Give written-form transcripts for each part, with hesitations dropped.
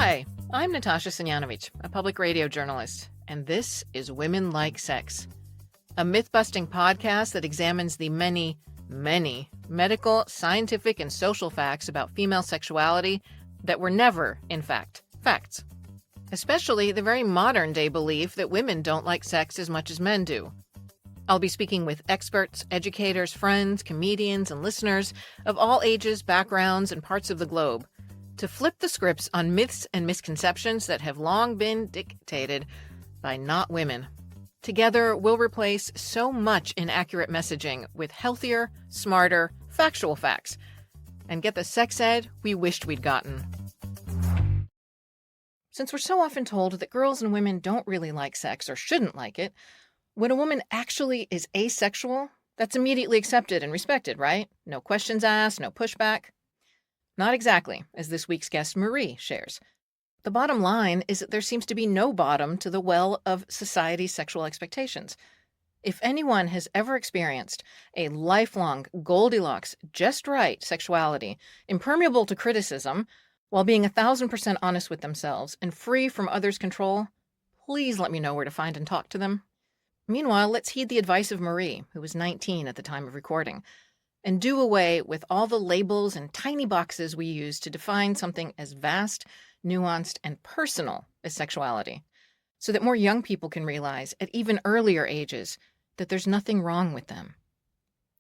Hi, I'm Natasha Sinyanovich, a public radio journalist, and this is Women Like Sex, a myth-busting podcast that examines the many, many medical, scientific, and social facts about female sexuality that were never, in fact, facts. Especially the very modern-day belief that women don't like sex as much as men do. I'll be speaking with experts, educators, friends, comedians, and listeners of all ages, backgrounds, and parts of the globe to flip the scripts on myths and misconceptions that have long been dictated by not women. Together, we'll replace so much inaccurate messaging with healthier, smarter, factual facts and get the sex ed we wished we'd gotten. Since we're so often told that girls and women don't really like sex or shouldn't like it, when a woman actually is asexual, that's immediately accepted and respected, right? No questions asked, no pushback. Not exactly, as this week's guest Marie shares. The bottom line is that there seems to be no bottom to the well of society's sexual expectations. If anyone has ever experienced a lifelong Goldilocks, just right sexuality, impermeable to criticism, while being 1,000% honest with themselves and free from others' control, please let me know where to find and talk to them. Meanwhile, let's heed the advice of Marie, who was 19 at the time of recording, and do away with all the labels and tiny boxes we use to define something as vast, nuanced, and personal as sexuality, so that more young people can realize at even earlier ages that there's nothing wrong with them.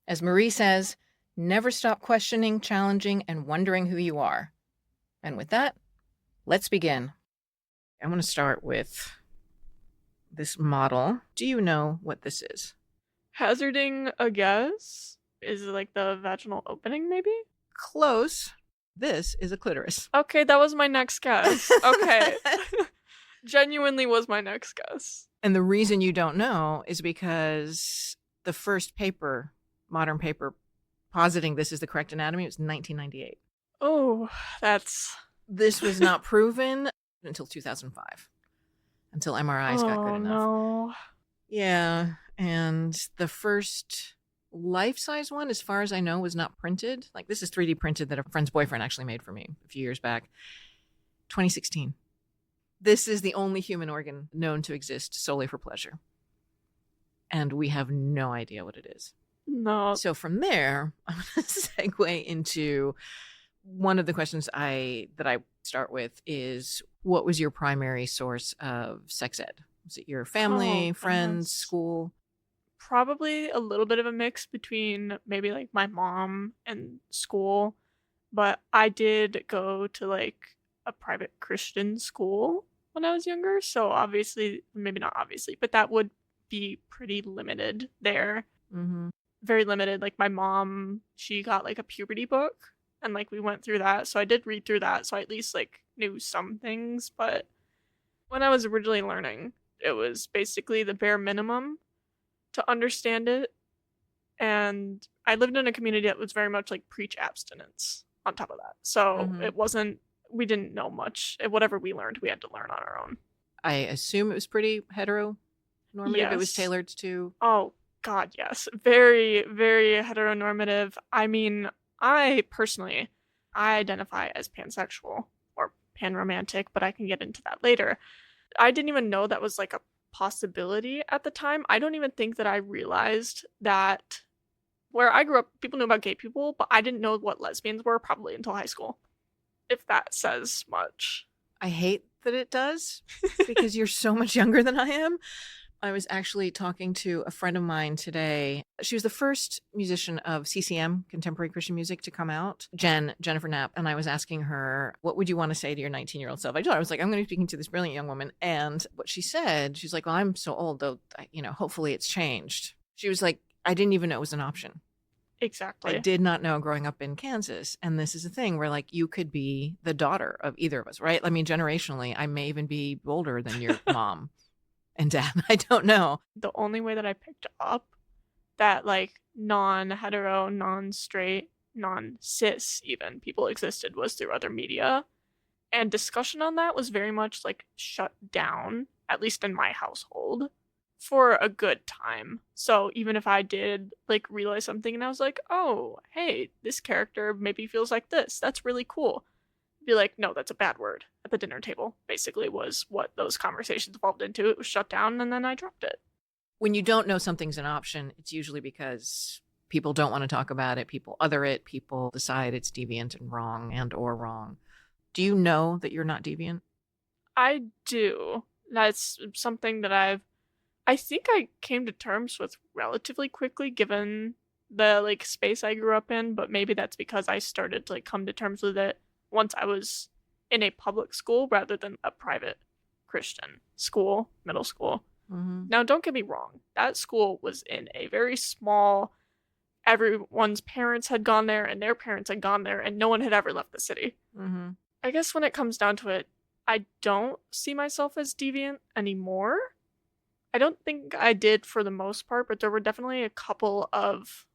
As Marie says, never stop questioning, challenging, and wondering who you are. And with that, let's begin. I want to start with this model. Do you know what this is? Hazarding a guess? Is it like the vaginal opening, maybe? Close. This is a clitoris. Okay, that was my next guess. Okay. Genuinely was my next guess. And the reason you don't know is because the first paper, modern paper, positing this is the correct anatomy was 1998. Oh, that's... This was not proven until 2005. Until MRIs got good enough. No. Yeah, and the first life-size one, as far as I know, was not printed. Like, this is 3D printed that a friend's boyfriend actually made for me a few years back. 2016. This is the only human organ known to exist solely for pleasure. And we have no idea what it is. No. So from there, I'm going to segue into one of the questions that I start with is, what was your primary source of sex ed? Was it your family, friends, school? Probably a little bit of a mix between maybe like my mom and school, but I did go to like a private Christian school when I was younger, so obviously, maybe not obviously, but that would be pretty limited there. Mm-hmm. Very limited. Like my mom, she got like a puberty book and like we went through that, so I did read through that, so I at least like knew some things, but when I was originally learning, it was basically the bare minimum to understand it. And I lived in a community that was very much like preach abstinence on top of that. So It wasn't, we didn't know much. Whatever we learned, we had to learn on our own. I assume it was pretty heteronormative. Yes. It was tailored to... Oh, God, yes. Very, very heteronormative. I mean, I personally, I identify as pansexual or panromantic, but I can get into that later. I didn't even know that was like a possibility at the time. I don't even think that I realized that where I grew up, people knew about gay people, but I didn't know what lesbians were probably until high school, if that says much. I hate that it does, because you're so much younger than I am. I was actually talking to a friend of mine today. She was the first musician of CCM, Contemporary Christian Music, to come out, Jennifer Knapp. And I was asking her, what would you want to say to your 19-year-old self? I told her, I was like, I'm going to be speaking to this brilliant young woman. And what she said, she's like, well, I'm so old, though, hopefully it's changed. She was like, I didn't even know it was an option. Exactly. I did not know growing up in Kansas. And this is a thing where, like, you could be the daughter of either of us, right? I mean, generationally, I may even be older than your mom and dad. I don't know. The only way that I picked up that, like, non-hetero, non-straight, non-cis even people existed was through other media. And discussion on that was very much, like, shut down, at least in my household, for a good time. So even if I did, like, realize something and I was like, oh, hey, this character maybe feels like this, that's really cool, be like, no, that's a bad word at the dinner table, basically was what those conversations evolved into. It was shut down, and then I dropped it. When you don't know something's an option, it's usually because people don't want to talk about it, people other it, people decide it's deviant and wrong and or wrong. Do you know that you're not deviant? I do. That's something that I think I came to terms with relatively quickly given the like space I grew up in, but maybe that's because I started to like come to terms with it once I was in a public school rather than a private Christian school, middle school. Mm-hmm. Now, don't get me wrong. That school was in a very small, everyone's parents had gone there and their parents had gone there and no one had ever left the city. Mm-hmm. I guess when it comes down to it, I don't see myself as deviant anymore. I don't think I did for the most part, but there were definitely a couple of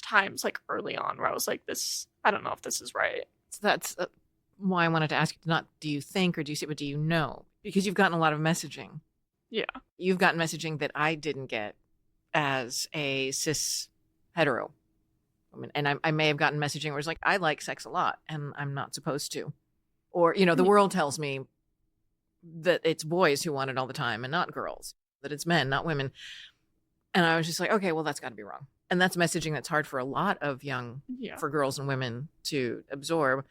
times like early on where I was like, this, I don't know if this is right. So that's why I wanted to ask you, not do you think or do you see, but do you know? Because you've gotten a lot of messaging. Yeah. You've gotten messaging that I didn't get as a cis hetero woman. And I may have gotten messaging where it's like, I like sex a lot and I'm not supposed to. Or, you know, the world tells me that it's boys who want it all the time and not girls, that it's men, not women. And I was just like, okay, well, that's got to be wrong. And that's messaging that's hard for a lot of for girls and women to absorb.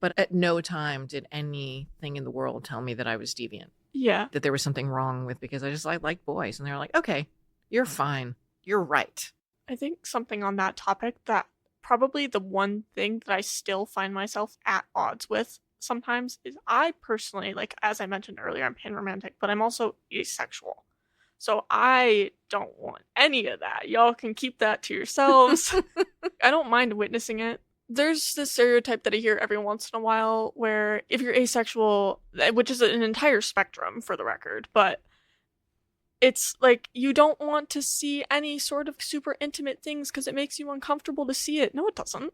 But at no time did anything in the world tell me that I was deviant. Yeah. That there was something wrong with, because I like boys. And they're like, okay, you're fine. You're right. I think something on that topic that probably the one thing that I still find myself at odds with sometimes is I personally, like, as I mentioned earlier, I'm panromantic, but I'm also asexual. So I don't want any of that. Y'all can keep that to yourselves. I don't mind witnessing it. There's this stereotype that I hear every once in a while where if you're asexual, which is an entire spectrum for the record, but it's like you don't want to see any sort of super intimate things because it makes you uncomfortable to see it. No, it doesn't.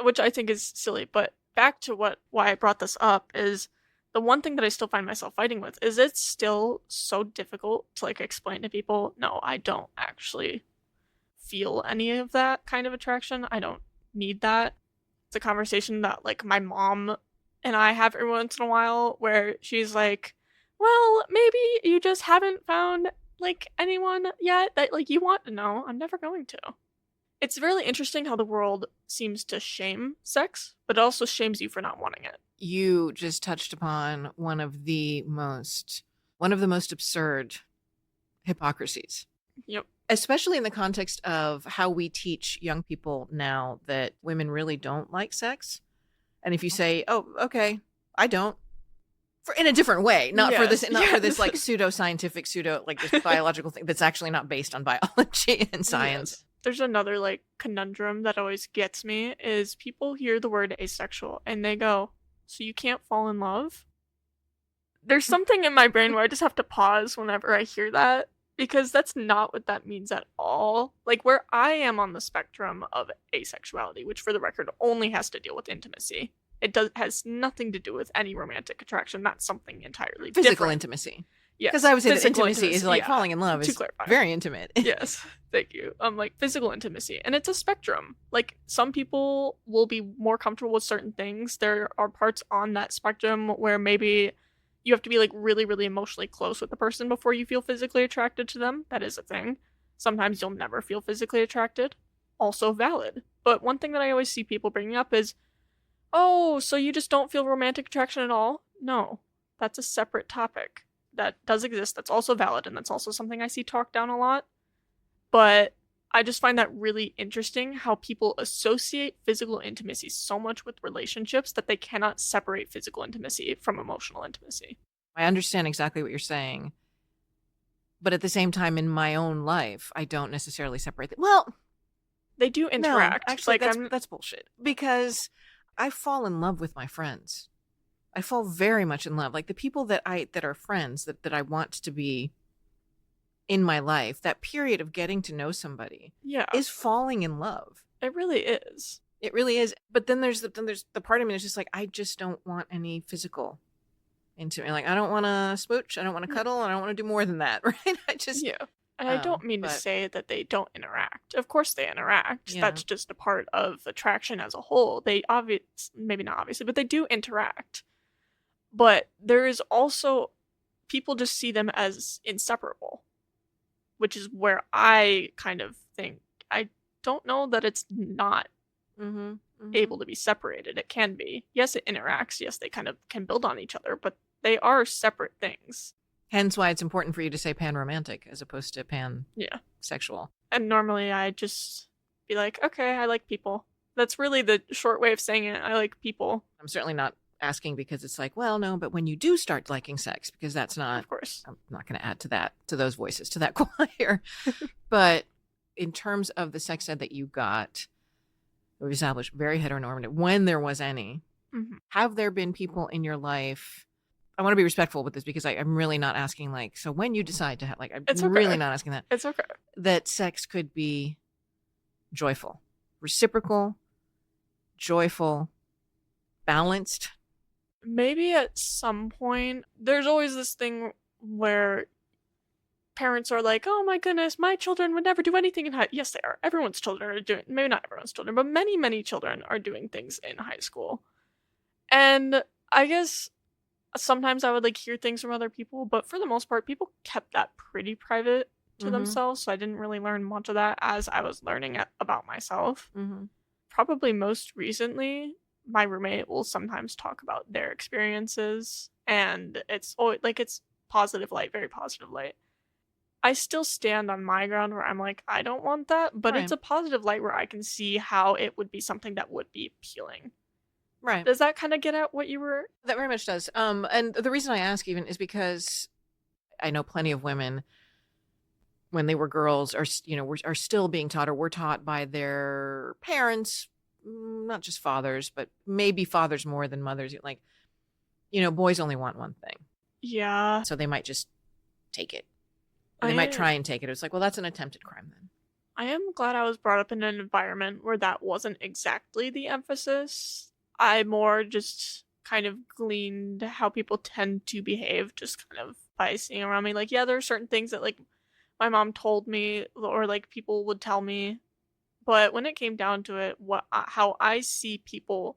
Which I think is silly. But back to why I brought this up is the one thing that I still find myself fighting with is it's still so difficult to like explain to people, no, I don't actually feel any of that kind of attraction. I don't need that. It's a conversation that like my mom and I have every once in a while where she's like, well, maybe you just haven't found like anyone yet that like you want to know. I'm never going to. It's really interesting how the world seems to shame sex, but it also shames you for not wanting it. You just touched upon one of the most absurd hypocrisies. Yep. Especially in the context of how we teach young people now that women really don't like sex. And if you say, oh, okay, I don't, in a different way, not for this like pseudo-scientific, like this biological thing that's actually not based on biology and science. Yes. There's another like conundrum that always gets me is people hear the word asexual and they go, so you can't fall in love? There's something in my brain where I just have to pause whenever I hear that because that's not what that means at all. Like where I am on the spectrum of asexuality, which for the record only has to deal with intimacy. It has nothing to do with any romantic attraction. That's something entirely physical different. Intimacy. Yes. Because I would say that Physical intimacy is like falling in love is very intimate. Yes. Thank you. Like physical intimacy. And it's a spectrum. Like some people will be more comfortable with certain things. There are parts on that spectrum where maybe you have to be like really, really emotionally close with the person before you feel physically attracted to them. That is a thing. Sometimes you'll never feel physically attracted. Also valid. But one thing that I always see people bringing up is, oh, so you just don't feel romantic attraction at all? No. That's a separate topic. That does exist. That's also valid, and that's also something I see talked down a lot. But I just find that really interesting how people associate physical intimacy so much with relationships that they cannot separate physical intimacy from emotional intimacy. I understand exactly what you're saying. But at the same time, in my own life, I don't necessarily separate them. Well, they do interact. No, actually, that's bullshit. Because I fall in love with my friends. I fall very much in love. Like the people that are friends that I want to be in my life, that period of getting to know somebody is falling in love. It really is. It really is. But then there's the part of me that's just like, I just don't want any physical into me. Like I don't want to smooch, I don't want to cuddle, and I don't want to do more than that, right? And I don't mean to But say that they don't interact. Of course they interact. yeah. That's just a part of attraction as a whole. They maybe not obviously, but they do interact. But there is also people just see them as inseparable, which is where I kind of think I don't know that it's not able to be separated. It can be. Yes, it interacts. Yes, they kind of can build on each other, but they are separate things. Hence why it's important for you to say pan-romantic as opposed to Yeah. pan-sexual. And normally I just be like, okay, I like people. That's really the short way of saying it. I like people. I'm certainly not asking because it's like, well, no, but when you do start liking sex, because that's not, Of course. I'm not going to add to that, to those voices, to that choir. But in terms of the sex ed that you got, we established very heteronormative, when there was any, have there been people in your life? I want to be respectful with this because I'm really not asking like, so when you decide to have, like, I'm It's okay. really not asking that. It's okay. That sex could be joyful, reciprocal, joyful, balanced. Maybe at some point, there's always this thing where parents are like, oh my goodness, my children would never do anything in high. Yes, they are. Everyone's children are doing, maybe not everyone's children, but many, many children are doing things in high school. And I guess sometimes I would like hear things from other people, but for the most part, people kept that pretty private to themselves. So I didn't really learn much of that as I was learning about myself. Probably most recently, my roommate will sometimes talk about their experiences, and it's always like it's positive light, very positive light. I still stand on my ground where I'm like, I don't want that, but it's a positive light where I can see how it would be something that would be appealing. Right. Does that kind of get at what you were? That very much does. And the reason I ask even is because I know plenty of women when they were girls are still being taught or were taught by their parents, not just fathers, but maybe fathers more than mothers. Like, boys only want one thing. Yeah. So they might just take it. Or they might try and take it. It's like, well, that's an attempted crime then. I am glad I was brought up in an environment where that wasn't exactly the emphasis. I more just kind of gleaned how people tend to behave just kind of by seeing around me. Like, yeah, there are certain things that like my mom told me or like people would tell me. But when it came down to it, how I see people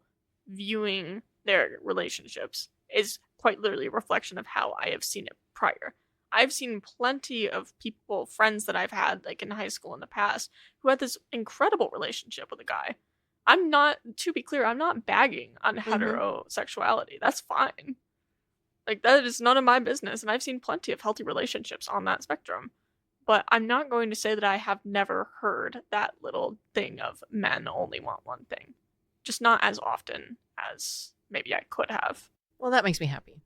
viewing their relationships is quite literally a reflection of how I have seen it prior. I've seen plenty of people, friends that I've had like in high school in the past, who had this incredible relationship with a guy. I'm not, to be clear, I'm not bagging on heterosexuality. That's fine. Like, that is none of my business, and I've seen plenty of healthy relationships on that spectrum. But I'm not going to say that I have never heard that little thing of men only want one thing. Just not as often as maybe I could have. Well, that makes me happy.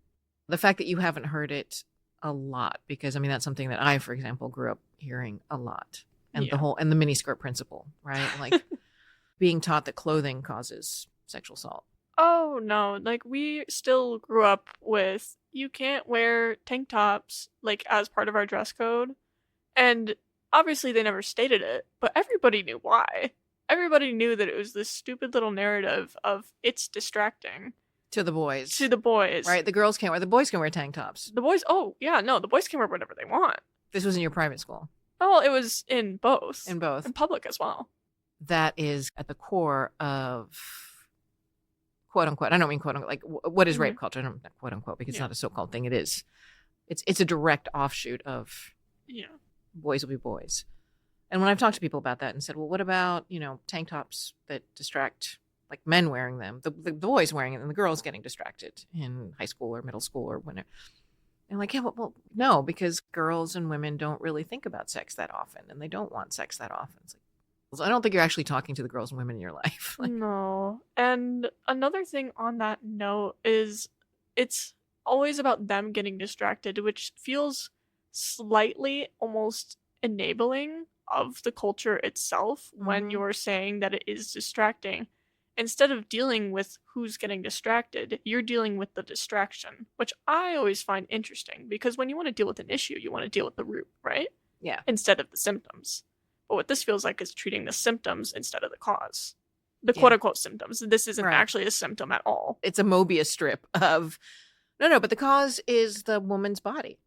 The fact that you haven't heard it a lot, because I mean, that's something that I, for example, grew up hearing a lot. And the miniskirt principle, right? Like being taught that clothing causes sexual assault. Oh, no. Like, we still grew up with, you can't wear tank tops, like, as part of our dress code. And obviously they never stated it, but everybody knew why. Everybody knew that it was this stupid little narrative of it's distracting. To the boys. Right? The girls can't wear, the boys can wear tank tops. The boys, the boys can wear whatever they want. This was in your private school? Oh, it was in both. In both. In public as well. That is at the core of quote unquote, I don't mean quote unquote, like what is rape culture? I don't mean quote unquote because it's not a so-called thing. It is. It's a direct offshoot of boys will be boys. And when I've talked to people about that and said, well, what about, tank tops that distract, like men wearing them, the boys wearing it and the girls getting distracted in high school or middle school or whenever. And like, yeah, well, no, because girls and women don't really think about sex that often and they don't want sex that often. It's like, I don't think you're actually talking to the girls and women in your life. No. And another thing on that note is it's always about them getting distracted, which feels slightly almost enabling of the culture itself when you're saying that it is distracting. Instead of dealing with who's getting distracted, you're dealing with the distraction, which I always find interesting because when you want to deal with an issue, you want to deal with the root, right? Yeah. Instead of the symptoms. But what this feels like is treating the symptoms instead of the cause. The quote-unquote symptoms. This isn't actually a symptom at all. It's a Mobius strip of, no, but the cause is the woman's body.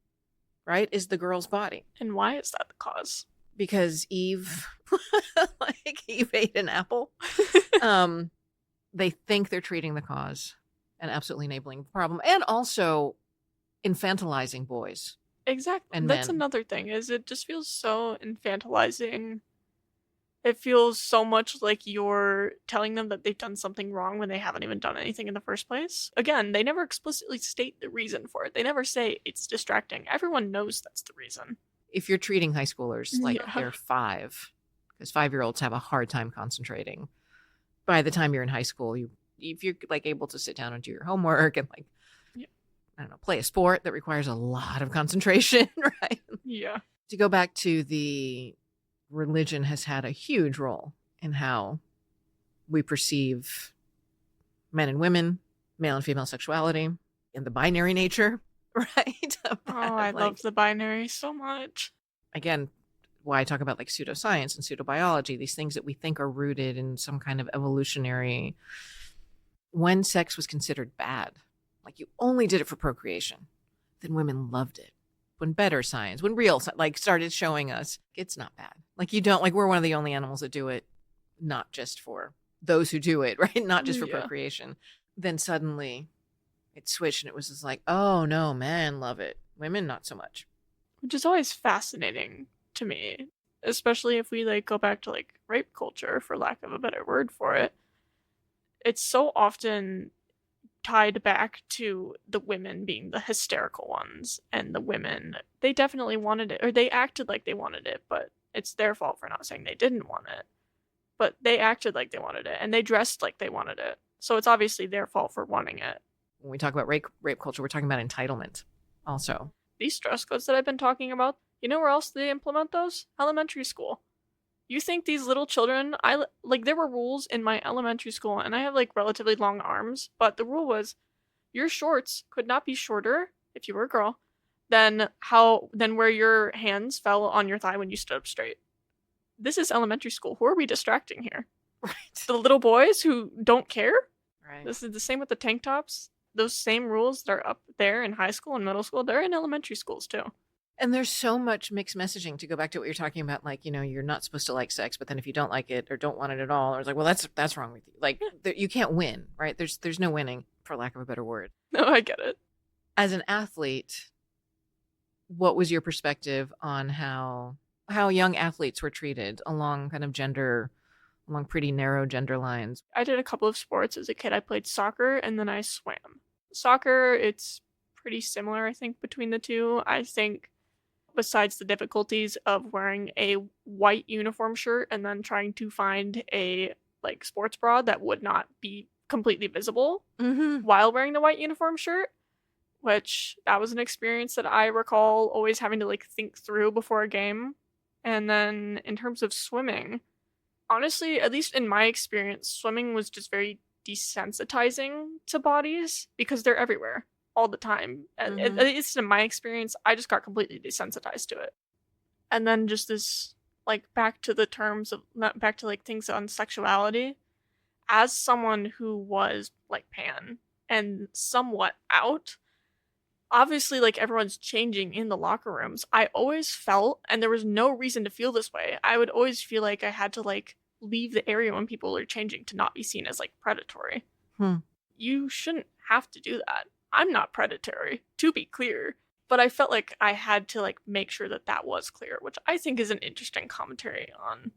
right, is the girl's body. And why is that the cause? Because Eve, like Eve ate an apple. They think they're treating the cause and absolutely enabling the problem, and also infantilizing boys. Exactly. And That's men. another thing, is it just feels so infantilizing. It feels so much like you're telling them that they've done something wrong when they haven't even done anything in the first place. Again, they never explicitly state the reason for it. They never say it's distracting. Everyone knows that's the reason. If you're treating high schoolers like Yeah. they're 5, because 5-year-olds have a hard time concentrating. By the time you're in high school, if you're like able to sit down and do your homework and like, Yeah. I don't know, play a sport that requires a lot of concentration, right? Yeah. To go back to the religion has had a huge role in how we perceive men and women, male and female sexuality, and the binary nature, right? Oh, I love the binary so much. Again, why I talk about like pseudoscience and pseudobiology, these things that we think are rooted in some kind of evolutionary. When sex was considered bad, like you only did it for procreation, then women loved it. When better science, when real like started showing us it's not bad. Like you don't, like we're one of the only animals that do it, not just for those who do it, right? Not just for procreation. Then suddenly it switched and it was just like, oh no, men love it. Women, not so much. Which is always fascinating to me, especially if we like go back to like rape culture, for lack of a better word for it. It's so often tied back to the women being the hysterical ones, and the women, they definitely wanted it, or they acted like they wanted it, but it's their fault for not saying they didn't want it. But they acted like they wanted it, and they dressed like they wanted it. So it's obviously their fault for wanting it. When we talk about rape culture, we're talking about entitlement also. These dress codes that I've been talking about, you know where else they implement those? Elementary school. You think these little children, there were rules in my elementary school, and I have like relatively long arms, but the rule was your shorts could not be shorter, if you were a girl, than where your hands fell on your thigh when you stood up straight. This is elementary school. Who are we distracting here? Right. The little boys who don't care? Right. This is the same with the tank tops. Those same rules that are up there in high school and middle school, they're in elementary schools too. And there's so much mixed messaging, to go back to what you're talking about, like, you know, you're not supposed to like sex, but then if you don't like it or don't want it at all, or it's like, well, that's wrong with you. Like, you can't win, right? There's no winning, for lack of a better word. No, I get it. As an athlete, what was your perspective on how young athletes were treated along pretty narrow gender lines? I did a couple of sports as a kid. I played soccer and then I swam. Soccer, it's pretty similar, I think, between the two. I think besides the difficulties of wearing a white uniform shirt and then trying to find a like sports bra that would not be completely visible while wearing the white uniform shirt, which that was an experience that I recall always having to like think through before a game. And then in terms of swimming, honestly, at least in my experience, swimming was just very desensitizing to bodies because they're everywhere all the time. At least in my experience, I just got completely desensitized to it. And then just this, like, back to the terms of, back to like things on sexuality, as someone who was like pan and somewhat out, obviously like everyone's changing in the locker rooms. I always felt, and there was no reason to feel this way, I would always feel like I had to like leave the area when people are changing to not be seen as like predatory. You shouldn't have to do that. I'm not predatory, to be clear, but I felt like I had to like make sure that that was clear, which I think is an interesting commentary on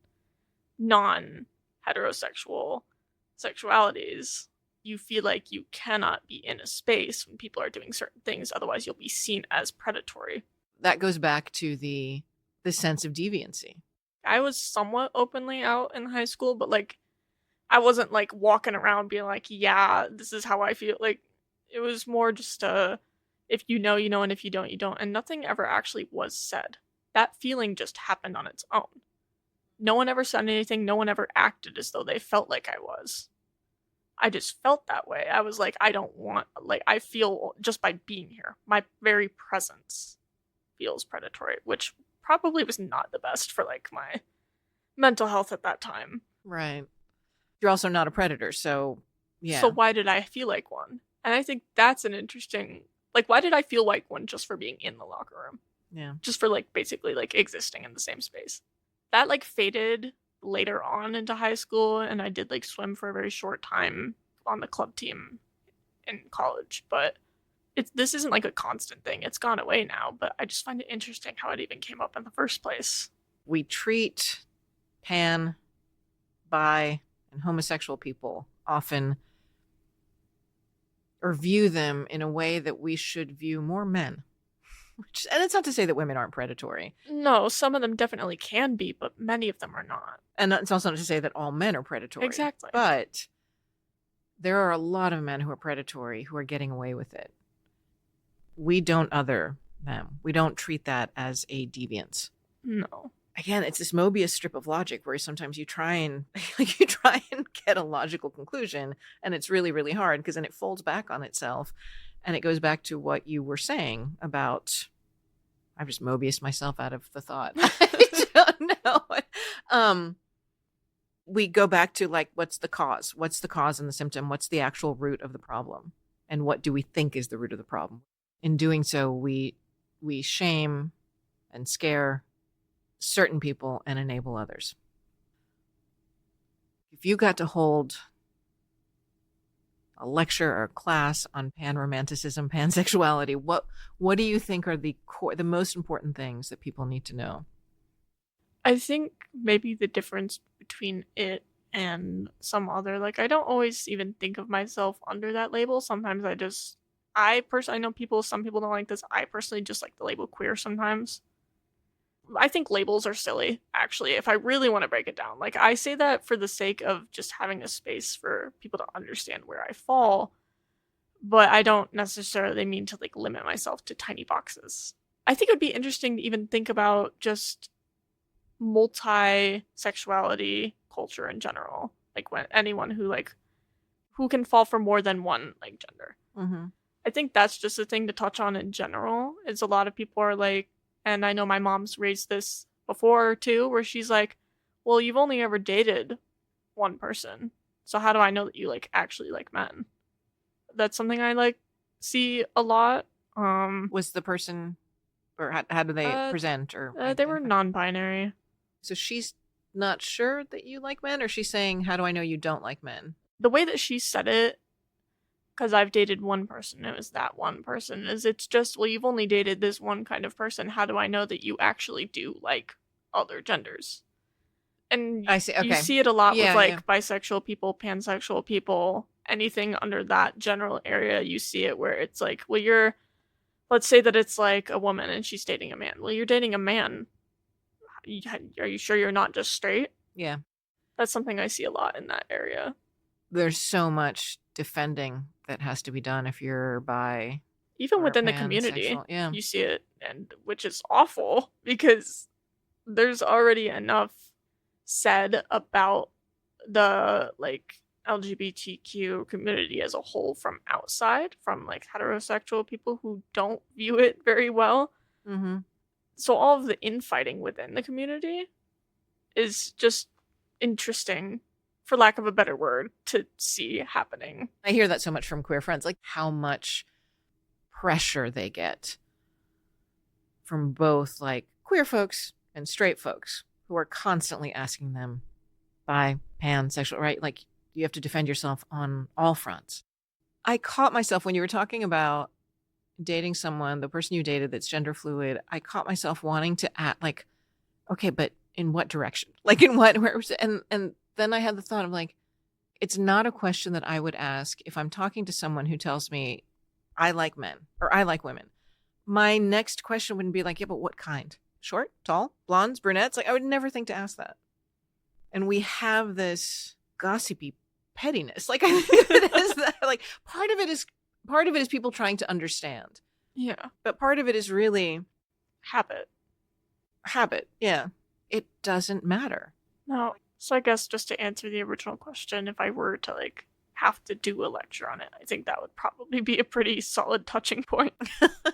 non-heterosexual sexualities. You feel like you cannot be in a space when people are doing certain things, otherwise you'll be seen as predatory. That goes back to the sense of deviancy. I was somewhat openly out in high school, but like I wasn't like walking around being like, yeah, this is how I feel. Like it was more just if you know, you know, and if you don't, you don't. And nothing ever actually was said. That feeling just happened on its own. No one ever said anything. No one ever acted as though they felt like I was. I just felt that way. I was like, I don't want, like, I feel just by being here, my very presence feels predatory, which probably was not the best for like my mental health at that time. Right. You're also not a predator, so yeah. So why did I feel like one? And I think that's an interesting, like, why did I feel like one just for being in the locker room? Yeah. Just for like basically like existing in the same space. That like faded later on into high school, and I did like swim for a very short time on the club team in college, but this isn't like a constant thing. It's gone away now, but I just find it interesting how it even came up in the first place. We treat pan, bi, and homosexual people often, or view them in a way that we should view more men. And it's not to say that women aren't predatory. No, some of them definitely can be, but many of them are not. And it's also not to say that all men are predatory. Exactly. But there are a lot of men who are predatory who are getting away with it. We don't other them. We don't treat that as a deviance. No. Again, it's this Mobius strip of logic where sometimes you try and get a logical conclusion, and it's really, really hard because then it folds back on itself, and it goes back to what you were saying about. I've just Mobiused myself out of the thought. I don't know. We go back to like, what's the cause? What's the cause and the symptom? What's the actual root of the problem? And what do we think is the root of the problem? In doing so, we shame and scare certain people and enable others. If you got to hold a lecture or a class on panromanticism, pansexuality, what do you think are the most important things that people need to know? I think maybe the difference between it and some other, like, I don't always even think of myself under that label. Sometimes I personally, I know some people don't like this. I personally just like the label queer sometimes. I think labels are silly, actually, if I really want to break it down. Like, I say that for the sake of just having a space for people to understand where I fall, but I don't necessarily mean to, like, limit myself to tiny boxes. I think it would be interesting to even think about just multi-sexuality culture in general. Like, when anyone who can fall for more than one, like, gender. Mm-hmm. I think that's just a thing to touch on in general, is a lot of people are like, and I know my mom's raised this before too, where she's like, well, you've only ever dated one person, so how do I know that you like actually like men? That's something I like see a lot. Was the person, or how do they present, or they were non-binary. So she's not sure that you like men, or she's saying, how do I know you don't like men? The way that she said it, because I've dated one person, it was that one person, is it's just, well, you've only dated this one kind of person. How do I know that you actually do like other genders? And I see. Okay. You see it a lot with like bisexual people, pansexual people, anything under that general area. You see it where it's like, well, let's say that it's like a woman and she's dating a man. Well, you're dating a man. Are you sure you're not just straight? Yeah. That's something I see a lot in that area. There's so much defending that has to be done if you're bi. Even within the community, you see it, and which is awful because there's already enough said about the like LGBTQ community as a whole from outside, from like heterosexual people who don't view it very well. Mm-hmm. So all of the infighting within the community is just interesting, for lack of a better word, to see happening. I hear that so much from queer friends, like how much pressure they get from both like queer folks and straight folks who are constantly asking them, bi, pansexual, right? Like you have to defend yourself on all fronts. I caught myself when you were talking about dating someone, the person you dated that's gender fluid, I caught myself wanting to act like, okay, but in what direction? Like in what, where, and then I had the thought of like, it's not a question that I would ask if I'm talking to someone who tells me I like men or I like women. My next question wouldn't be like, yeah, but what kind? Short, tall, blondes, brunettes? Like I would never think to ask that. And we have this gossipy pettiness. Like I think it is that, like part of it is people trying to understand. Yeah. But part of it is really habit. Yeah. It doesn't matter. No. So I guess just to answer the original question, if I were to like have to do a lecture on it, I think that would probably be a pretty solid touching point.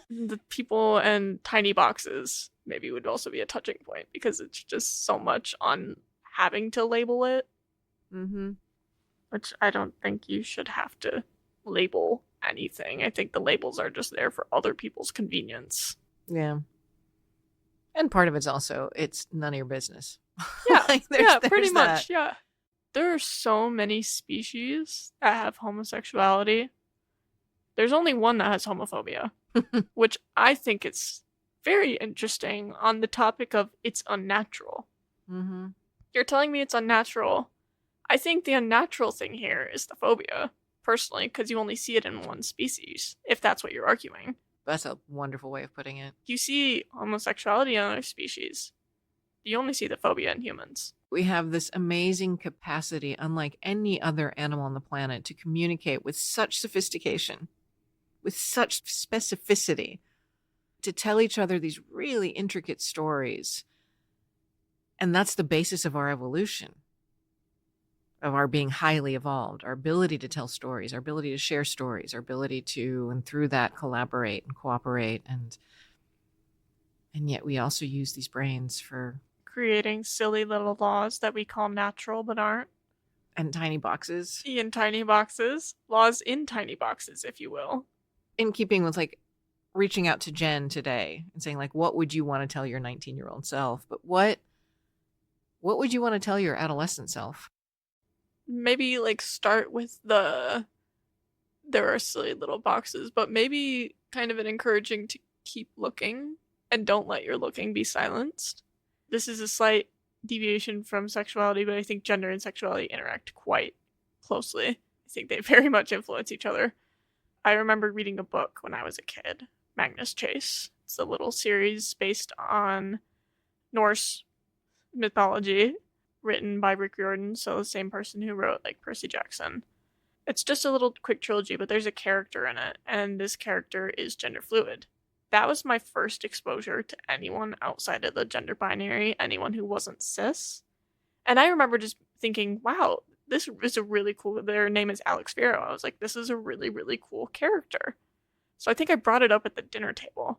The people and tiny boxes maybe would also be a touching point because it's just so much on having to label it. Mm-hmm. Which I don't think you should have to label anything. I think the labels are just there for other people's convenience. Yeah. And part of it's also, it's none of your business. Yeah, Like, yeah, pretty there's that. much, yeah. There are so many species that have homosexuality. There's only one that has homophobia, which I think is very interesting on the topic of it's unnatural. Mm-hmm. You're telling me it's unnatural. I think the unnatural thing here is the phobia, personally, because you only see it in one species, if that's what you're arguing. That's a wonderful way of putting it. You see homosexuality in other species. You only see the phobia in humans. We have this amazing capacity, unlike any other animal on the planet, to communicate with such sophistication, with such specificity, to tell each other these really intricate stories. And that's the basis of our evolution, of our being highly evolved, our ability to tell stories, our ability to share stories, our ability to, and through that, collaborate and cooperate. And yet we also use these brains for creating silly little laws that we call natural but aren't. And tiny boxes. In tiny boxes. Laws in tiny boxes, if you will. In keeping with, like, reaching out to Jen today and saying, like, what would you want to tell your 19-year-old self? But what would you want to tell your adolescent self? Maybe, like, start with there are silly little boxes, but maybe kind of an encouraging to keep looking and don't let your looking be silenced. This is a slight deviation from sexuality, but I think gender and sexuality interact quite closely. I think they very much influence each other. I remember reading a book when I was a kid, Magnus Chase. It's a little series based on Norse mythology, written by Rick Riordan, so the same person who wrote, like, Percy Jackson. It's just a little quick trilogy, but there's a character in it, and this character is gender fluid. That was my first exposure to anyone outside of the gender binary, anyone who wasn't cis. And I remember just thinking, wow, this is a really cool, their name is Alex Fierro. I was like, this is a really, really cool character. So I think I brought it up at the dinner table.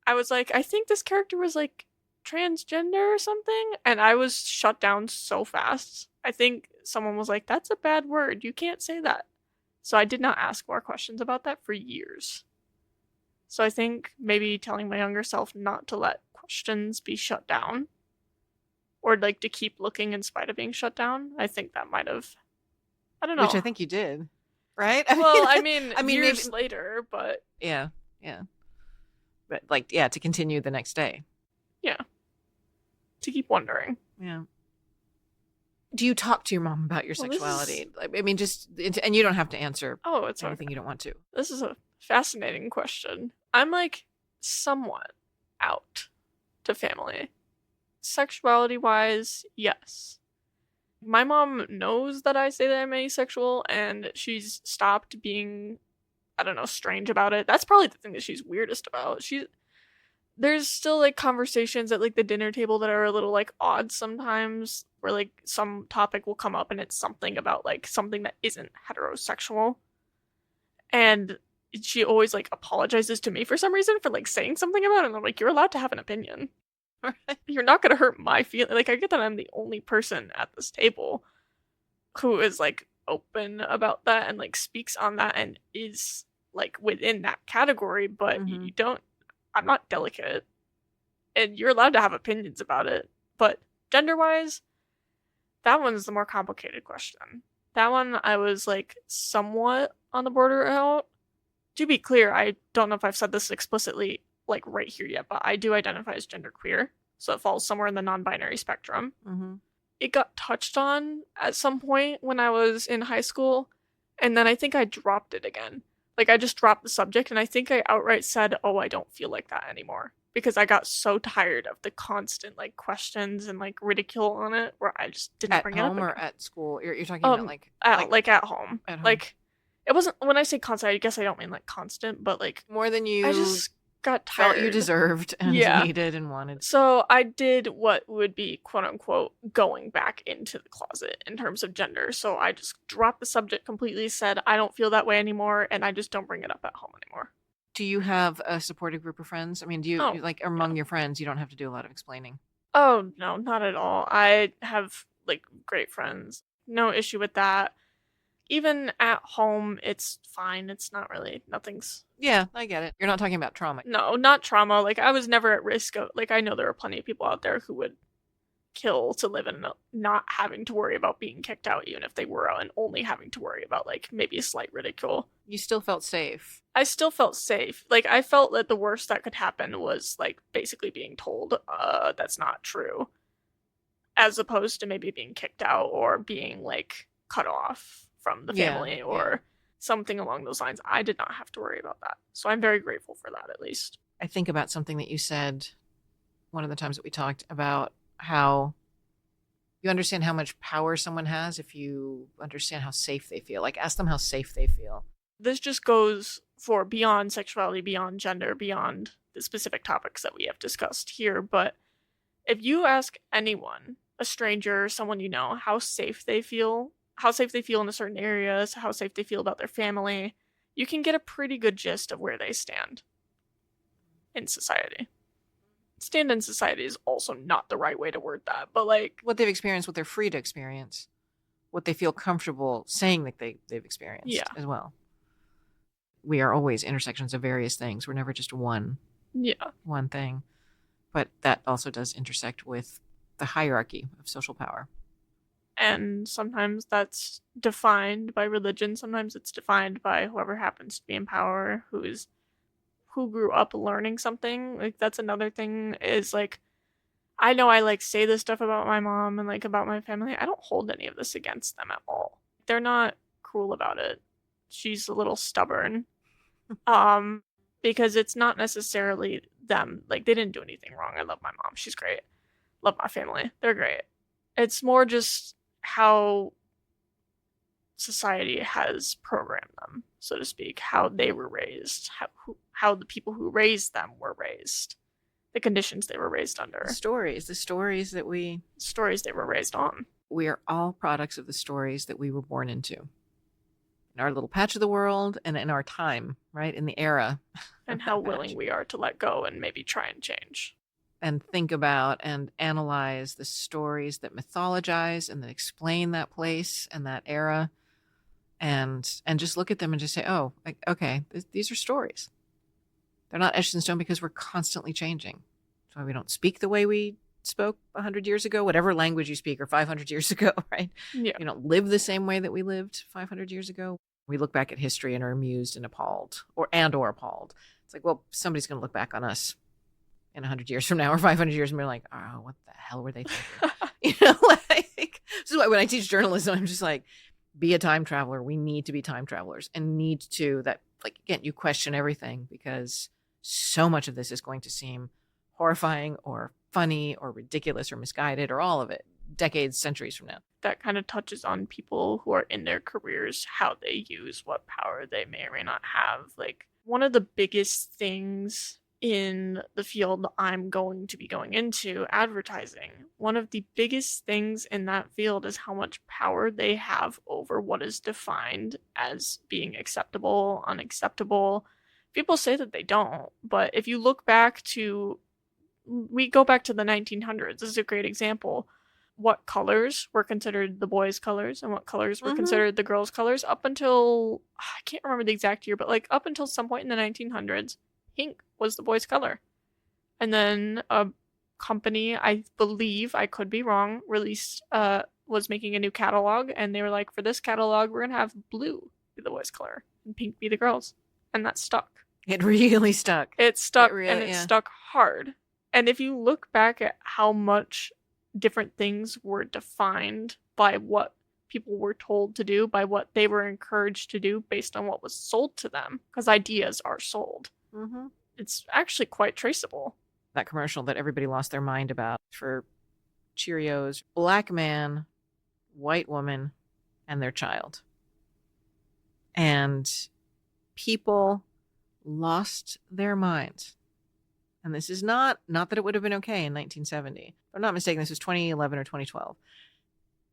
I was like, I think this character was, like, transgender or something, and I was shut down so fast. I think someone was like, that's a bad word, you can't say that. So I did not ask more questions about that for years. So I think maybe telling my younger self not to let questions be shut down, or, like, to keep looking in spite of being shut down, I think that might have, I don't know. Which I think you did, right? I mean years maybe, later, but yeah. But, like, yeah, to continue the next day. Yeah. To keep wondering. Yeah. Do you talk to your mom about your sexuality? I mean, just, and you don't have to answer it's anything you don't want to. This is a fascinating question. I'm, like, somewhat out to family. Sexuality-wise, yes. My mom knows that I say that I'm asexual, and she's stopped being, I don't know, strange about it. That's probably the thing that she's weirdest about. There's still, like, conversations at, like, the dinner table that are a little, like, odd sometimes, where, like, some topic will come up and it's something about, like, something that isn't heterosexual. And she always, like, apologizes to me for some reason for, like, saying something about it, and I'm like, you're allowed to have an opinion. You're not gonna hurt my feelings. Like, I get that I'm the only person at this table who is, like, open about that and, like, speaks on that and is, like, within that category, but you don't, I'm not delicate, and you're allowed to have opinions about it. But gender-wise, that one's the more complicated question. That one I was, like, somewhat on the border out. To be clear, I don't know if I've said this explicitly, like, right here yet, but I do identify as genderqueer, so it falls somewhere in the non-binary spectrum. It got touched on at some point when I was in high school, and then I think I dropped it again. Like, I just dropped the subject, and I think I outright said, oh, I don't feel like that anymore. Because I got so tired of the constant, like, questions and, like, ridicule on it, where I just didn't bring it up. At home or at school? You're talking about, like... at home. At home. Like, it wasn't, when I say constant, I guess I don't mean, like, constant, but, like... More than you... I just got tired. Felt you deserved and needed and wanted. So I did what would be, quote-unquote, going back into the closet in terms of gender. So I just dropped the subject completely, said I don't feel that way anymore, and I just don't bring it up at home anymore. Do you have a supportive group of friends? I mean, do you, like, among your friends, you don't have to do a lot of explaining? Oh, no, not at all. I have, like, great friends. No issue with that. even at home, it's fine. It's not really, nothing's, Yeah, I get it. You're not talking about trauma. no, not trauma. Like, I was never at risk of, like, I know there are plenty of people out there who would kill to live in not having to worry about being kicked out, even if they were out, and only having to worry about, like, maybe a slight ridicule. You still felt safe. I still felt safe. Like, I felt that the worst that could happen was, like, basically being told, that's not true, as opposed to maybe being kicked out or being, like, cut off from the family or something along those lines. I did not have to worry about that. So I'm very grateful for that, at least. I think about something that you said one of the times that we talked about, how you understand how much power someone has if you understand how safe they feel. Like, ask them how safe they feel. This just goes for beyond sexuality, beyond gender, beyond the specific topics that we have discussed here. But if you ask anyone, a stranger, someone you know, how safe they feel in a certain areas, how safe they feel about their family, you can get a pretty good gist of where they stand in society. Stand in society is also not the right way to word that, but, like, what they've experienced, what they're free to experience, what they feel comfortable saying that they've experienced as well. We are always intersections of various things. We're never just one thing. But that also does intersect with the hierarchy of social power. And sometimes that's defined by religion. Sometimes it's defined by whoever happens to be in power, who grew up learning something. Like, that's another thing, is, like, I know I, like, say this stuff about my mom and, like, about my family. I don't hold any of this against them at all. They're not cruel about it. She's a little stubborn. Because it's not necessarily them. Like, they didn't do anything wrong. I love my mom. She's great. Love my family. They're great. It's more just how society has programmed them, so to speak, how they were raised, how the people who raised them were raised, the conditions they were raised under. The stories they were raised on. We are all products of the stories that we were born into. In our little patch of the world and in our time, right? In the era. And how willing we are to let go and maybe try and change. And think about and analyze the stories that mythologize and that explain that place and that era. And just look at them and just say, oh, like, okay, these are stories. They're not etched in stone because we're constantly changing. That's why we don't speak the way we spoke 100 years ago, whatever language you speak, or 500 years ago, right? Yeah. You don't live the same way that we lived 500 years ago. We look back at history and are amused and appalled, or appalled. It's like, well, somebody's going to look back on us in 100 years from now or 500 years and be like, oh, what the hell were they thinking? Like, this is why when I teach journalism, I'm just like, be a time traveler. We need to be time travelers and need to, that, like, again, you question everything because so much of this is going to seem horrifying or funny or ridiculous or misguided or all of it decades, centuries from now. That kind of touches on people who are in their careers, how they use what power they may or may not have. Like, one of the biggest things in the field I'm going to be going into, advertising, one of the biggest things in that field is how much power they have over what is defined as being acceptable, unacceptable. People say that they don't, but if you look back to, we go back to the 1900s, this is a great example. What colors were considered the boys' colors and what colors were considered the girls' colors up until, I can't remember the exact year, but, like, up until some point in the 1900s, pink was the boys' color. And then a company, I believe, I could be wrong, was making a new catalog, and they were like, for this catalog, we're going to have blue be the boys' color and pink be the girls. And that stuck. It really stuck. It stuck, and it stuck hard. And if you look back at how much different things were defined by what people were told to do, by what they were encouraged to do based on what was sold to them, because ideas are sold. It's actually quite traceable. That commercial that everybody lost their mind about for Cheerios, black man, white woman, and their child. And people lost their minds. And this is not that it would have been okay in 1970. If I'm not mistaken, this was 2011 or 2012.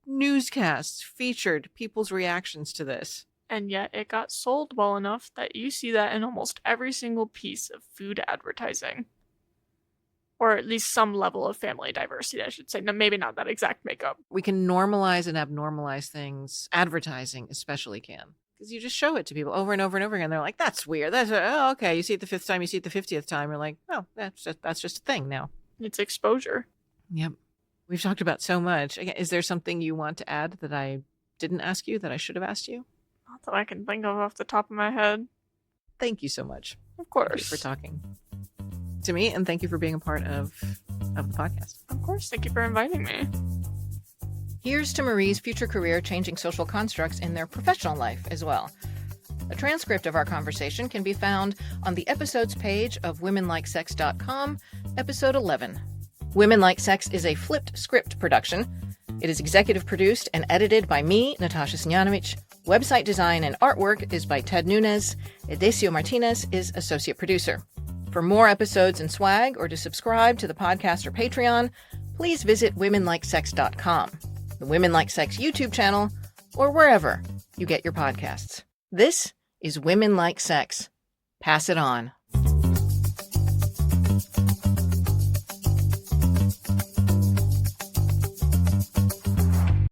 Newscasts featured people's reactions to this. And yet it got sold well enough that you see that in almost every single piece of food advertising. or at least some level of family diversity, I should say. No, maybe not that exact makeup. We can normalize and abnormalize things. Advertising especially can. Because you just show it to people over and over and over again. They're like, that's weird. That's, oh, okay. You see it the 5th time, you see it the 50th time. You're like, oh, that's just a thing now. It's exposure. Yep. We've talked about so much. Again, is there something you want to add that I didn't ask you that I should have asked you? Not that I can think of off the top of my head. Thank you so much. Of course. Thank you for talking to me, and thank you for being a part of the podcast. Of course. Thank you for inviting me. Here's to Marie's future career changing social constructs in their professional life as well. A transcript of our conversation can be found on the episodes page of womenlikesex.com, episode 11. Women Like Sex is a flipped script production. It is executive produced and edited by me, Natasha Snjanovic. Website design and artwork is by Ted Nunez. Edesio Martinez is associate producer. For more episodes and swag, or to subscribe to the podcast or Patreon, please visit womenlikesex.com, the Women Like Sex YouTube channel, or wherever you get your podcasts. This is Women Like Sex. Pass it on.